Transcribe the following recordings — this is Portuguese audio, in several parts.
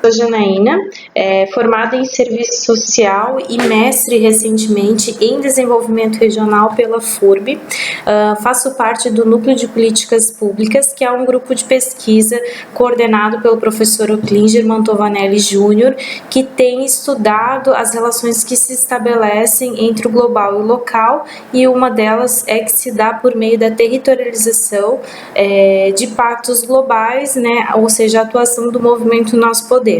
sou Janaína, formada em Serviço Social e mestre recentemente em Desenvolvimento Regional pela FURB. Faço parte do Núcleo de Políticas Públicas, que é um grupo de pesquisa coordenado pelo professor Oclinger Mantovanelli Júnior, que tem estudado as relações que se estabelecem entre o global e o local, e uma delas é que se dá por meio da territorialização de pactos globais, né, ou seja, a atuação do movimento Nós Podemos.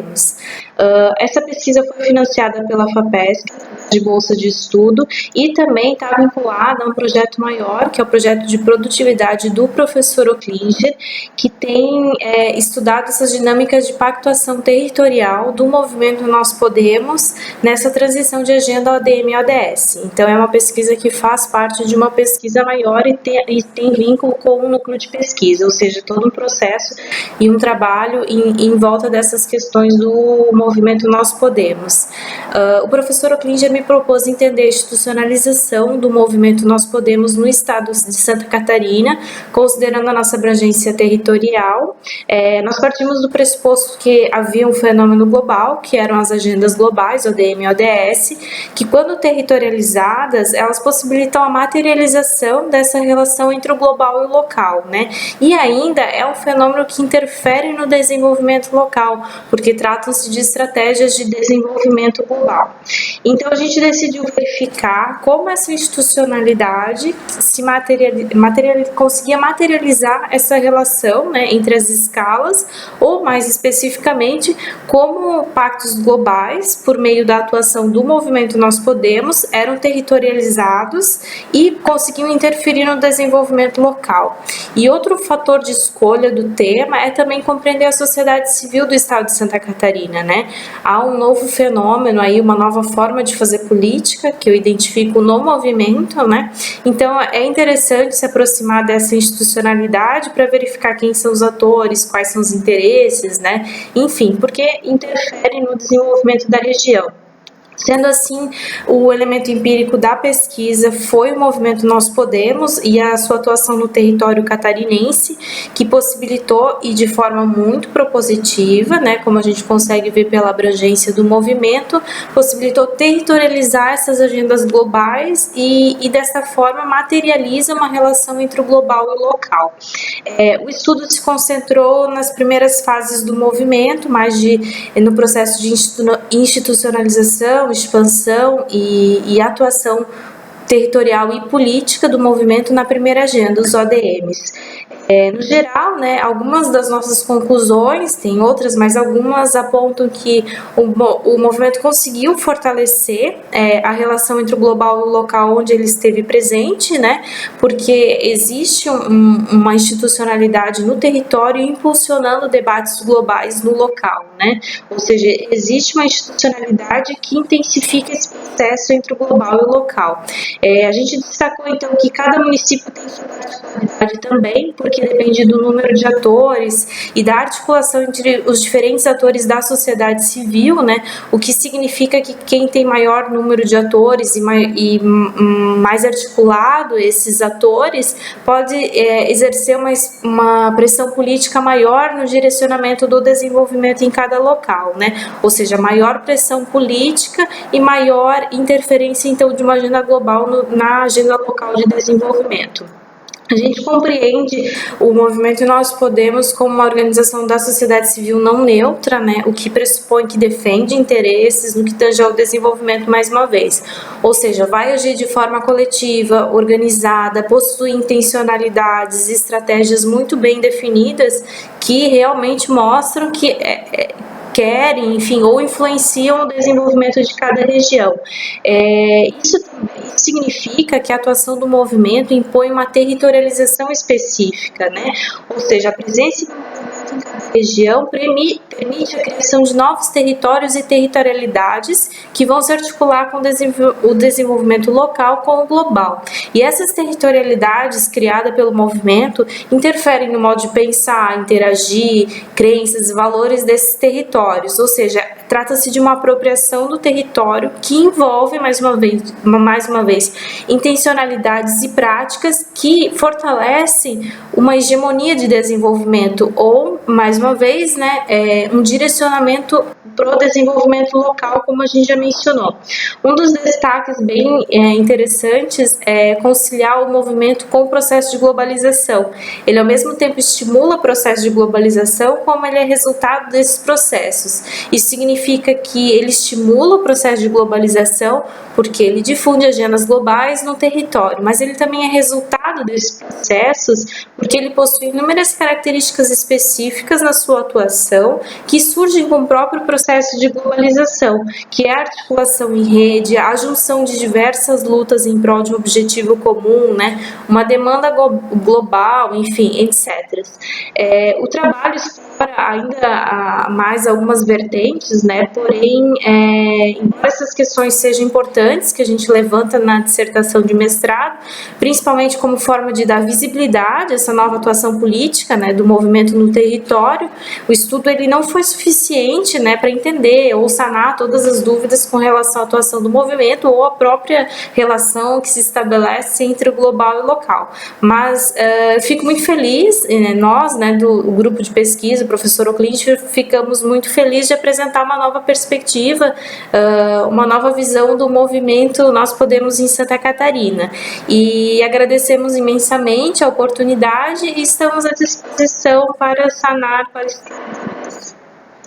Essa pesquisa foi financiada pela FAPESC, de bolsa de estudo, e também está vinculada a um projeto maior, que é o projeto de produtividade do professor Oclinger, que tem estudado essas dinâmicas de pactuação territorial do movimento Nós Podemos nessa transição de agenda ODM e ODS. Então, é uma pesquisa que faz parte de uma pesquisa maior e tem vínculo com o núcleo de pesquisa, ou seja, todo um processo e um trabalho em volta dessas questões do movimento Nós Podemos. O professor Oclinger me propôs entender a institucionalização do movimento Nós Podemos no estado de Santa Catarina, considerando a nossa abrangência territorial. Nós partimos do pressuposto que havia um fenômeno global, que eram as agendas globais, ODM e ODS, que quando territorializadas, elas possibilitam a materialização dessa relação entre o global e o local, né? E ainda é um fenômeno que interfere no desenvolvimento local, porque tratam-se de estratégias de desenvolvimento global. Então, a gente decidiu verificar como essa institucionalidade conseguia materializar essa relação, né, entre as escalas, ou mais especificamente, como pactos globais, por meio da atuação do movimento Nós Podemos, eram territorializados e conseguiam interferir no desenvolvimento local. E outro fator de escolha do tema é também compreender a sociedade civil do estado de Santa Catarina, né? Há um novo fenômeno aí, uma nova forma de fazer política, que eu identifico no movimento, né? Então, é interessante se aproximar dessa institucionalidade para verificar quem são os atores, quais são os interesses, né? Enfim, porque interfere no desenvolvimento da região. Sendo assim, o elemento empírico da pesquisa foi o movimento Nós Podemos e a sua atuação no território catarinense, que possibilitou, e de forma muito propositiva, né, como a gente consegue ver pela abrangência do movimento, possibilitou territorializar essas agendas globais e dessa forma materializa uma relação entre o global e o local. O estudo se concentrou nas primeiras fases do movimento, no processo de institucionalização, expansão e atuação territorial e política do movimento na primeira agenda, os ODMs. No geral, né, algumas das nossas conclusões, tem outras, mas algumas apontam que o movimento conseguiu fortalecer a relação entre o global e o local onde ele esteve presente, né, porque existe uma institucionalidade no território impulsionando debates globais no local, né, ou seja, existe uma institucionalidade que intensifica esse processo entre o global e o local. A gente destacou, então, que cada município tem sua particularidade também, porque depende do número de atores e da articulação entre os diferentes atores da sociedade civil, né? O que significa que quem tem maior número de atores e mais articulado esses atores pode exercer uma pressão política maior no direcionamento do desenvolvimento em cada local, né? Ou seja, maior pressão política e maior interferência, então, de uma agenda global na agenda local de desenvolvimento. A gente compreende o movimento Nós Podemos como uma organização da sociedade civil não neutra, né, o que pressupõe que defende interesses no que tange ao desenvolvimento mais uma vez. Ou seja, vai agir de forma coletiva, organizada, possui intencionalidades e estratégias muito bem definidas que realmente mostram que querem, enfim, ou influenciam o desenvolvimento de cada região. Isso também significa que a atuação do movimento impõe uma territorialização específica, né? Ou seja, a presença do movimento em cada região permite a criação de novos territórios e territorialidades que vão se articular com o desenvolvimento local com o global. E essas territorialidades criadas pelo movimento interferem no modo de pensar, interagir, crenças e valores desses territórios, ou seja, trata-se de uma apropriação do território que envolve, mais uma vez, intencionalidades e práticas que fortalecem uma hegemonia de desenvolvimento ou, mais mais uma vez, né, um direcionamento para o desenvolvimento local, como a gente já mencionou. Um dos destaques bem interessantes é conciliar o movimento com o processo de globalização. Ele, ao mesmo tempo, estimula o processo de globalização, como ele é resultado desses processos. Isso significa que ele estimula o processo de globalização, porque ele difunde agendas globais no território, mas ele também é resultado desses processos, porque ele possui inúmeras características específicas na sua atuação, que surgem com o próprio processo de globalização, que é a articulação em rede, a junção de diversas lutas em prol de um objetivo comum, né, uma demanda global, enfim, etc. O trabalho explora ainda mais algumas vertentes, né, porém, embora essas questões sejam importantes, que a gente levanta na dissertação de mestrado, principalmente como forma de dar visibilidade a essa nova atuação política, né, do movimento no território, o estudo ele não foi suficiente, né, para entender ou sanar todas as dúvidas com relação à atuação do movimento ou a própria relação que se estabelece entre o global e o local. Mas fico muito feliz, nós, né, do grupo de pesquisa, o professor Oclint, ficamos muito felizes de apresentar uma nova perspectiva, uma nova visão do movimento Nós Podemos em Santa Catarina. E agradecemos imensamente a oportunidade e estamos à disposição para sanar, para esclarecer